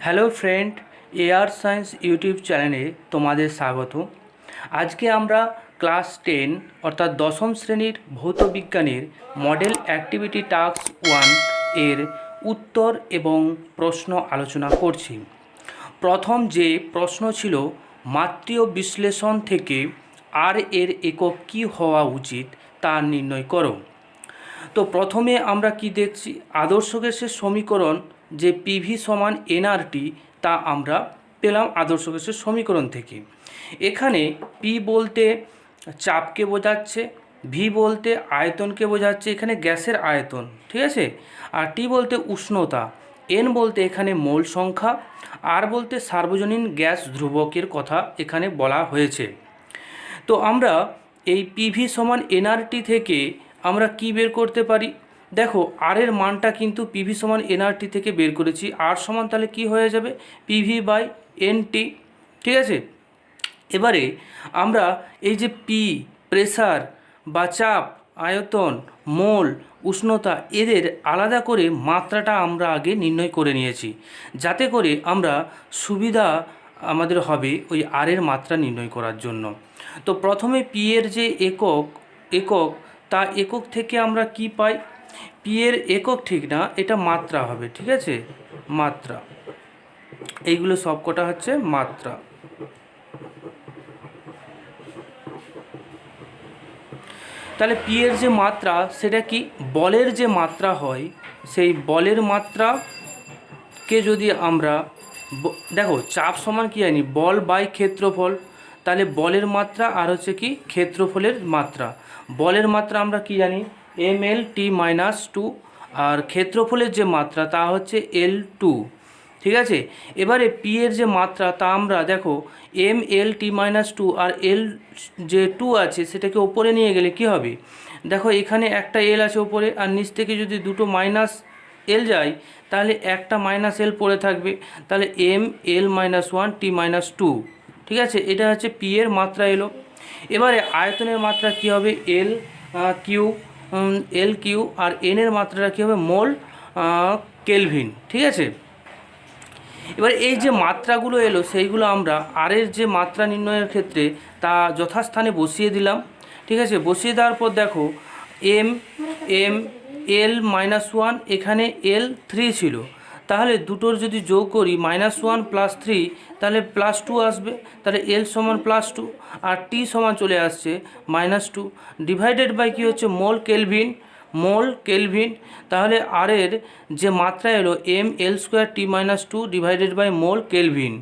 Hello friend, air science YouTube চ্যানেলে তোমাদের স্বাগত। আজকে আমরা ক্লাস 10 অর্থাৎ দশম শ্রেণীর ভৌতবিজ্ঞানের মডেল অ্যাক্টিভিটি টাস্ক 1 এর উত্তর এবং প্রশ্ন আলোচনা করছি। প্রথম যে প্রশ্ন ছিল, মাত্রীয় বিশ্লেষণ থেকে আর এর একক কী হওয়া উচিত তা নির্ণয় করো। তো প্রথমে আমরা কি দেখছি, আদর্শ গ্যাসের সমীকরণ যে পিভি সমান এনআরটি তা আমরা পেলাম আদর্শ গ্যাসের সমীকরণ থেকে। এখানে পি বলতে চাপকে বোঝাচ্ছে, ভি বলতে আয়তনকে বোঝাচ্ছে, এখানে গ্যাসের আয়তন, ঠিক আছে। আর টি বলতে উষ্ণতা, এন বলতে এখানে মোল সংখ্যা, আর বলতে সার্বজনীন গ্যাস ধ্রুবকের কথা এখানে বলা হয়েছে। তো আমরা এই পিভি সমান এনআরটি থেকে আমরা কি বের করতে পারি? দেখো, আর এর মানটা কিন্তু পিভি সমান এনআরটি থেকে বের করেছি। আর সমান তাহলে কি হয়ে যাবে? পিভি বাই এনটি, ঠিক আছে। এবারে আমরা এই যে পি প্রেসার বা চাপ, আয়তন, মোল, উষ্ণতা, এদের আলাদা করে মাত্রাটা আমরা আগে নির্ণয় করে নিয়েছি, যাতে করে আমরা সুবিধা আমাদের হবে ওই আর এর মাত্রা নির্ণয় করার জন্য। তো প্রথমে পি এর যে একক তা একক থেকে আমরা কি পাই? পি এর একক ঠিক না, এটা মাত্রা হবে, ঠিক আছে, মাত্রা। এইগুলো সব কটা হচ্ছে মাত্রা। তাহলে পি এর যে মাত্রা সেটা কি? বলের যে মাত্রা হয়, সেই বলের মাত্রাকে যদি আমরা দেখো, চাপ সমান কি জানি? বল বাই ক্ষেত্রফল। তাহলে বলের মাত্রা আর হচ্ছে কি ক্ষেত্রফলের মাত্রা। বলের মাত্রা আমরা কি জানি? mL/T-2, আর ক্ষেত্রফলের যে মাত্রা তা হচ্ছে L2, ঠিক আছে। এবারে পি এর যে মাত্রা তা আমরা দেখো mL/T-2 আর এল যে 2 আছে সেটাকে ওপরে নিয়ে গেলে কি হবে? দেখো, এখানে একটা এল আছে ওপরে, আর নিচ থেকে যদি দুটো মাইনাস এল যায় তাহলে একটা মাইনাস এল পড়ে থাকবে। তাহলে mL-1T-2, ঠিক আছে। এটা হচ্ছে পি এর মাত্রা এলো। এবারে আয়তনের মাত্রা কি হবে? এল কিউ, আর এন এর মাত্রাটা কী হবে? মোল কেলভিন, ঠিক আছে। এবার এই যে মাত্রাগুলো এলো সেইগুলো আমরা আর এর যে মাত্রা নির্ণয়ের ক্ষেত্রে তা যথাস্থানে বসিয়ে দিলাম, ঠিক আছে। বসিয়ে দেওয়ার পর দেখো, L-1 এখানে L3 ছিল, তাহলে দুটোর যদি যোগ করি -1 + 3 তাহলে +2 আসবে। তাহলে L সমান +2 আর T সমান চলে আসছে -2, ডিভাইডেড বাই কী হচ্ছে? Mole kelvin. তাহলে আর এর যে মাত্রা এলো mL²T-2 divided by mole kelvin.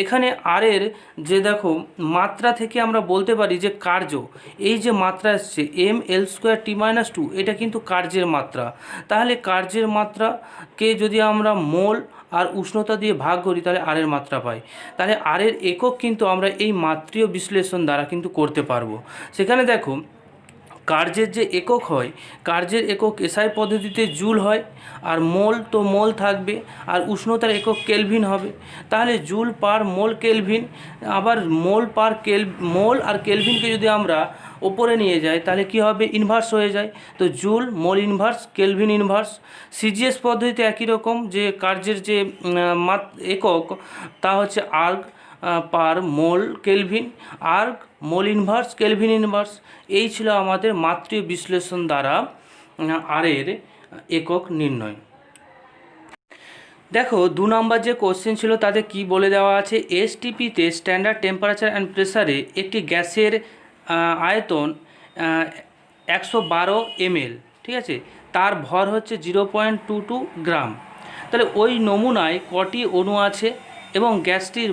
এখানে আর এর যে দেখো মাত্রা থেকে আমরা বলতে পারি যে কার্য, এই যে মাত্রা এসছে mL²T-2, এটা কিন্তু কার্যের মাত্রা। তাহলে কার্যের মাত্রাকে যদি আমরা মোল আর উষ্ণতা দিয়ে ভাগ করি তাহলে আর এর মাত্রা পাই। তাহলে আর এর একক কিন্তু আমরা এই মাত্রীয় বিশ্লেষণ দ্বারা কিন্তু করতে পারবো। সেখানে দেখো, কার্যের যে একক হয়, কার্যের একক এসআই পদ্ধতিতে জুল হয়, আর মোল তো মোল থাকবে, আর উষ্ণতার একক কেলভিন হবে। তাহলে জুল পার মোল কেলভিন, আবার মোল আর কেলভিনকে যদি আমরা ওপরে নিয়ে যাই তাহলে কি হবে? ইনভার্স হয়ে যায়। তো joule mole inverse kelvin inverse. CGS পদ্ধতিতে একই রকম, যে কার্যের যে একক তা হচ্ছে erg per mole kelvin, erg mole inverse kelvin inverse. এই ছিল আমাদের মাত্রীয় বিশ্লেষণ দ্বারা আর এর একক নির্ণয়। দেখো, 2 নম্বর যে কোশ্চেন ছিল তাতে কি বলে দেওয়া আছে? এসটিপিতে স্ট্যান্ডার্ড টেম্পারেচার অ্যান্ড প্রেসারে একটি গ্যাসের আয়তন 112 ml, ঠিক আছে, তার ভর হচ্ছে 0.22 গ্রাম। তাহলে ওই নমুনায় কটি অণু আছে এবং গ্যাসটির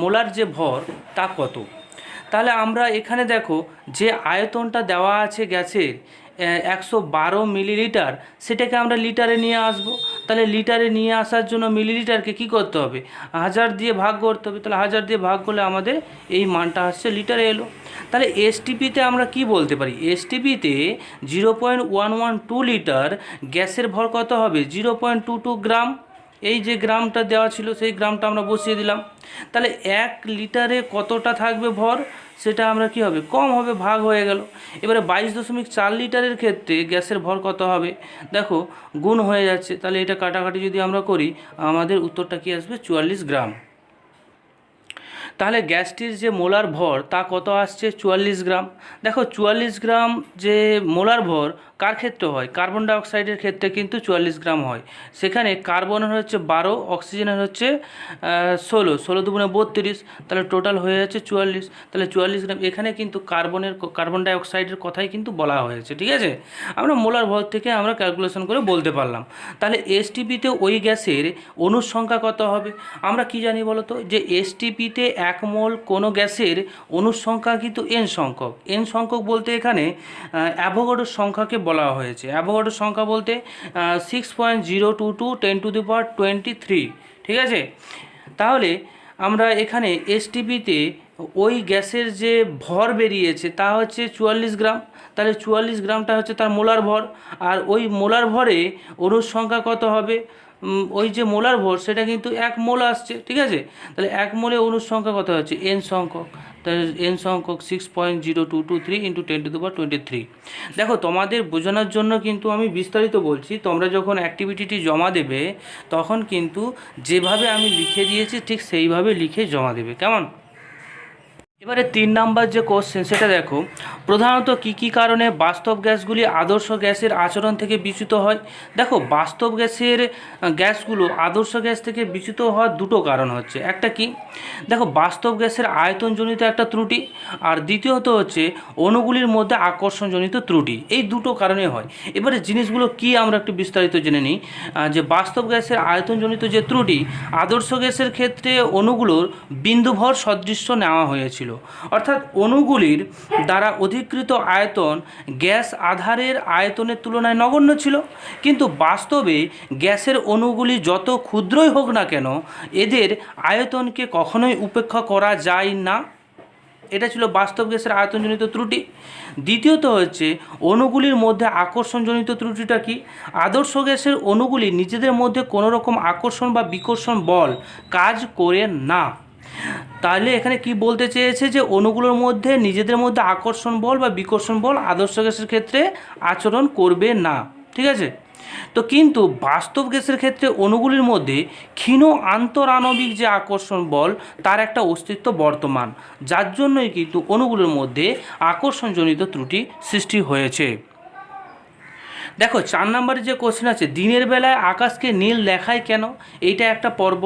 মোলার যে ভর তা কত? তাহলে আমরা এখানে দেখো, যে আয়তনটা দেওয়া আছে গ্যাসের 112 মিলিলিটার, সেটাকে আমরা লিটারে নিয়ে আসব। তাহলে লিটারে নিয়ে আসার জন্য মিলিলিটারকে কি করতে হবে? 1000 দিয়ে ভাগ করতে হবে। তাহলে 1000 দিয়ে ভাগ করলে আমাদের এই মানটা আসছে লিটারে এলো। তাহলে এসটিপিতে আমরা কি বলতে পারি? এসটিপিতে 0.112 লিটার গ্যাসের ভর কত হবে? 0.22 গ্রাম, এই যে গ্রামটা দেওয়া ছিল সেই গ্রামটা আমরা বসিয়ে দিলাম। তাহলে 1 লিটারে কতটা থাকবে ভর, সেটা আমরা কি হবে, কম হবে, ভাগ হয়ে গেল। এবারে 22.4 লিটারের ক্ষেত্রে গ্যাসের ভর কত হবে, দেখো গুণ হয়ে যাচ্ছে, তাহলে এটা কাটাকাটি যদি আমরা করি আমাদের উত্তরটা কি আসবে, 44 গ্রাম। তাহলে গ্যাসটির যে মোলার ভর তা কত আসছে, 44 গ্রাম। দেখো 44 গ্রাম যে মোলার ভর কার ক্ষেত্রে হয়, কার্বন ডাইঅক্সাইডের ক্ষেত্রে কিন্তু 44 গ্রাম হয়। সেখানে কার্বনের হচ্ছে 12, অক্সিজেনের হচ্ছে 16, 16 দুগুণে 32, তাহলে টোটাল হয়ে যাচ্ছে 44। তাহলে 44 গ্রাম, এখানে কিন্তু কার্বন ডাইঅক্সাইডের কথাই কিন্তু বলা হয়েছে, ঠিক আছে। আমরা মোলার ভর থেকে আমরা ক্যালকুলেশন করে বলতে পারলাম। তাহলে এসটিপিতে ওই গ্যাসের অণুর সংখ্যা কত হবে, আমরা কি জানি বলো তো, যে এসটিপিতে 1 মোল কোনো গ্যাসের অণুর সংখ্যা কিন্তু n সংখ্যক। n সংখ্যক বলতে এখানে অ্যাভোগাড্রোর সংখ্যাকে বলা হয়েছে। অ্যাভোগাড্রোর সংখ্যা বলতে 6.022 10⁻23, ঠিক আছে। তাহলে আমরা এখানে এসটিপিতে ওই গ্যাসের যে ভর বেরিয়েছে তা হচ্ছে 44 গ্রাম। তাহলে 44 গ্রামটা হচ্ছে তার মোলার ভর, আর ওই মোলার ভরে অণুর সংখ্যা কত হবে, ওই যে মোলার ভর সেটা কিন্তু 1 মোল আসছে, ঠিক আছে। তাহলে 1 মোলে অণুর সংখ্যা কত হচ্ছে, n সংখ্যক। তাহলে n সংখ্যক 6.0223 × 10⁻23। দেখো তোমাদের বোঝানোর জন্য কিন্তু আমি বিস্তারিত বলছি, তোমরা যখন অ্যাক্টিভিটিটি জমা দেবে তখন কিন্তু যেভাবে আমি লিখে দিয়েছি ঠিক সেইভাবে লিখে জমা দেবে, কেমন। এবারে 3 নাম্বার যে কোশ্চেন সেটা দেখো, প্রধানত কি কারণে বাস্তব গ্যাসগুলি আদর্শ গ্যাসের আচরণ থেকে বিচ্যুত হয়। দেখো বাস্তব গ্যাসগুলো আদর্শ গ্যাস থেকে বিচ্যুত হওয়ার দুটো কারণ হচ্ছে, একটা কি, দেখো বাস্তব গ্যাসের আয়তনজনিত একটা ত্রুটি, আর দ্বিতীয়ত হচ্ছে অণুগুলির মধ্যে আকর্ষণজনিত ত্রুটি। এই দুটো কারণে হয়। এবারে জিনিসগুলো কি আমরা একটু বিস্তারিত জেনে নিই। যে বাস্তব গ্যাসের আয়তনজনিত যে ত্রুটি, আদর্শ গ্যাসের ক্ষেত্রে অণুগুলোর বিন্দুভর সদৃশ্য নেওয়া হয়েছিল, অর্থাৎ অণুগুলির দ্বারা অধিকৃত আয়তন গ্যাস আধারের আয়তনের তুলনায় নগণ্য ছিল। কিন্তু বাস্তবে গ্যাসের অণুগুলি যত ক্ষুদ্রই হোক না কেন এদের আয়তনকে কখনোই উপেক্ষা করা যায় না। এটা ছিল বাস্তব গ্যাসের আয়তনজনিত ত্রুটি। দ্বিতীয়ত হচ্ছে অণুগুলির মধ্যে আকর্ষণজনিত ত্রুটিটা কি, আদর্শ গ্যাসের অণুগুলি নিজেদের মধ্যে কোনো রকম আকর্ষণ বা বিকর্ষণ বল কাজ করে না। তাহলে এখানে কি বলতে চেয়েছে, যে অণুগুলোর মধ্যে নিজেদের মধ্যে আকর্ষণ বল বা বিকর্ষণ বল আদর্শ গ্যাসের ক্ষেত্রে আচরণ করবে না, ঠিক আছে। তো কিন্তু বাস্তব গ্যাসের ক্ষেত্রে অণুগুলির মধ্যে ক্ষীণ আন্তরাণবিক যে আকর্ষণ বল তার একটা অস্তিত্ব বর্তমান, যার জন্যই কিন্তু অণুগুলির মধ্যে আকর্ষণজনিত ত্রুটি সৃষ্টি হয়েছে। দেখো 4 নম্বরে যে কোশ্চেন আছে, দিনের বেলায় আকাশকে নীল দেখায় কেন, এইটা একটা পর্ব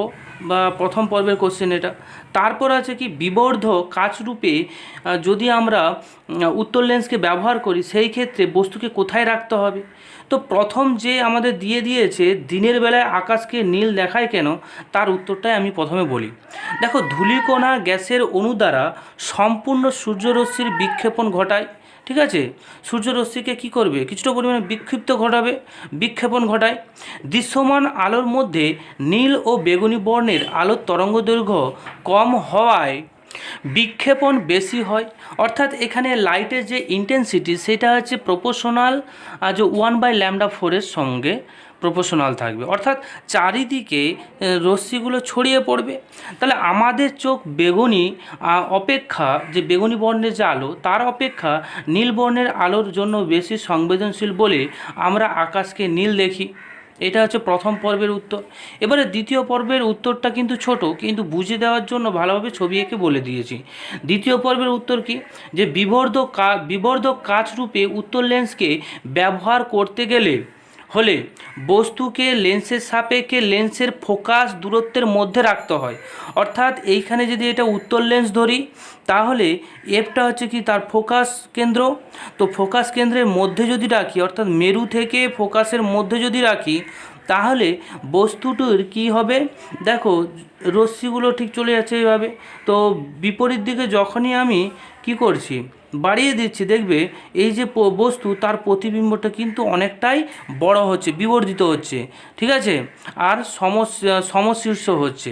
বা প্রথম পর্বের কোশ্চেন এটা। তারপর আছে কি, বিবর্ধক কাচরূপে যদি আমরা উত্তর লেন্সকে ব্যবহার করি সেই ক্ষেত্রে বস্তুকে কোথায় রাখতে হবে। তো প্রথম যে আমাদের দিয়েছে দিনের বেলায় আকাশকে নীল দেখায় কেন, তার উত্তরটাই আমি প্রথমে বলি। দেখো ধূলিকণা গ্যাসের অণু দ্বারা সম্পূর্ণ সূর্যরশ্মির বিক্ষেপণ ঘটায়, ঠিক আছে। সূর্যরশ্মিকে কি করবে, কিছুটা পরিমাণে বিক্ষেপণ ঘটায়। দৃশ্যমান আলোর মধ্যে নীল ও বেগুনি বর্ণের আলোর তরঙ্গদৈর্ঘ্য কম হওয়ায় বিক্ষেপণ বেশি হয়, অর্থাৎ এখানে লাইটের যে ইন্টেন্সিটি সেটা হচ্ছে প্রপোর্শনাল যে 1/λ4 সঙ্গে প্রপোর্শনাল থাকবে, অর্থাৎ চারিদিকে রশ্মিগুলো ছড়িয়ে পড়বে। তাহলে আমাদের চোখ বেগুনি অপেক্ষা, যে বেগুনি বর্ণের যে আলো তার অপেক্ষা নীল বর্ণের আলোর জন্য বেশি সংবেদনশীল বলে আমরা আকাশকে নীল দেখি। এটা হচ্ছে প্রথম পর্বের উত্তর। এবারে দ্বিতীয় পর্বের উত্তরটা কিন্তু ছোট, কিন্তু বুঝে দেওয়ার জন্য ভালোভাবে ছবি এঁকে বলে দিয়েছি। দ্বিতীয় পর্বের উত্তর কি, যে বিবর্ধক কাচরূপে উত্তর লেন্সকে ব্যবহার করতে হলে বস্তুকে লেন্সের সাপেক্ষে লেন্সের ফোকাস দূরত্বের মধ্যে রাখতে হয়। অর্থাৎ এইখানে যদি এটা উত্তর লেন্স ধরি তাহলে এফটা হচ্ছে কি তার ফোকাস কেন্দ্র, তো ফোকাস কেন্দ্রের মধ্যে যদি রাখি, অর্থাৎ মেরু থেকে ফোকাসের মধ্যে যদি রাখি তাহলে বস্তুটির কি হবে, দেখো রশ্মিগুলো ঠিক চলে যাচ্ছে এইভাবে। তো বিপরীত দিকে যখনই আমি কি করছি, বাড়িয়ে দিচ্ছি, দেখবে এই যে বস্তু তার প্রতিবিম্বটা কিন্তু অনেকটাই বড় হচ্ছে, বিবর্ধিত হচ্ছে, ঠিক আছে, আর সমশীর্ষ হচ্ছে।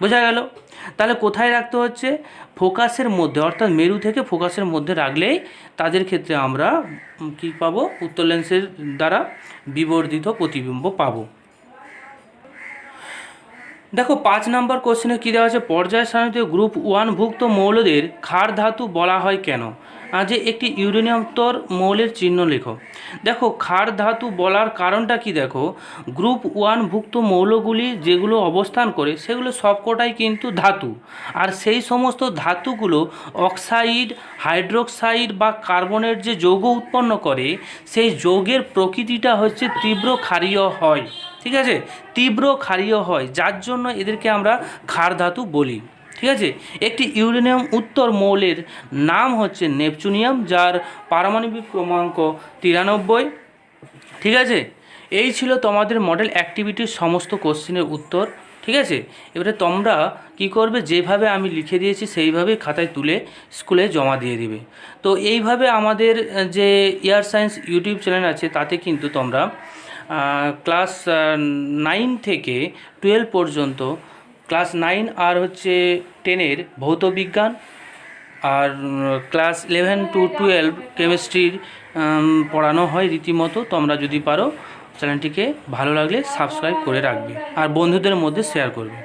বোঝা গেল। তাহলে কোথায় রাখতে হচ্ছে, ফোকাসের মধ্যে, অর্থাৎ মেরু থেকে ফোকাসের মধ্যে রাখলেই তাদের ক্ষেত্রে আমরা কি পাবো, উত্তর লেন্সের দ্বারা বিবর্ধিত প্রতিবিম্ব পাবো। দেখো 5 নম্বর কোশ্চেনে কী দেওয়া আছে, পর্যায় সারণীতে গ্রুপ 1 ভুক্ত মৌলদের ক্ষার ধাতু বলা হয় কেন? যে একটি ইউরেনিয়ামতর মৌলের চিহ্ন লেখো। দেখো ক্ষার ধাতু বলার কারণটা কি, দেখো গ্রুপ 1 ভুক্ত মৌলগুলি যেগুলো অবস্থান করে সেগুলো সবকটাই কিন্তু ধাতু, আর সেই সমস্ত ধাতুগুলো অক্সাইড, হাইড্রোক্সাইড বা কার্বনের যে যৌগ উৎপন্ন করে সেই যৌগের প্রকৃতিটা হচ্ছে তীব্র ক্ষারীয় হয়। ঠিক আছে, তীব্র ক্ষারীয় হয়, যার জন্য এদেরকে আমরা ক্ষার ধাতু বলি। ঠিক আছে, একটি ইউরেনিয়াম উত্তর মৌলের নাম হচ্ছে নেপচুনিয়াম, যার পারমাণবিক ক্রমাঙ্ক 93। ঠিক আছে, এই ছিল তোমাদের মডেল অ্যাক্টিভিটির সমস্ত কোশ্চেনের উত্তর। ঠিক আছে, এবারে তোমরা কি করবে, যেভাবে আমি লিখে দিয়েছি সেইভাবেই খাতায় তুলে স্কুলে জমা দিয়ে দিবে। তো এইভাবে আমাদের যে এয়ার সায়েন্স ইউটিউব চ্যানেল আছে তাতে কিন্তু তোমরা ক্লাস 9 থেকে 12 পর্যন্ত, ক্লাস 9 আর হচ্ছে 10-এর ভৌতবিজ্ঞান, আর ক্লাস 11 to 12 কেমিস্ট্রির পড়ানো হয় রীতিমতো। তোমরা যদি পারো চ্যানেলটিকে ভালো লাগলে সাবস্ক্রাইব করে রাখবে আর বন্ধুদের মধ্যে শেয়ার করবে।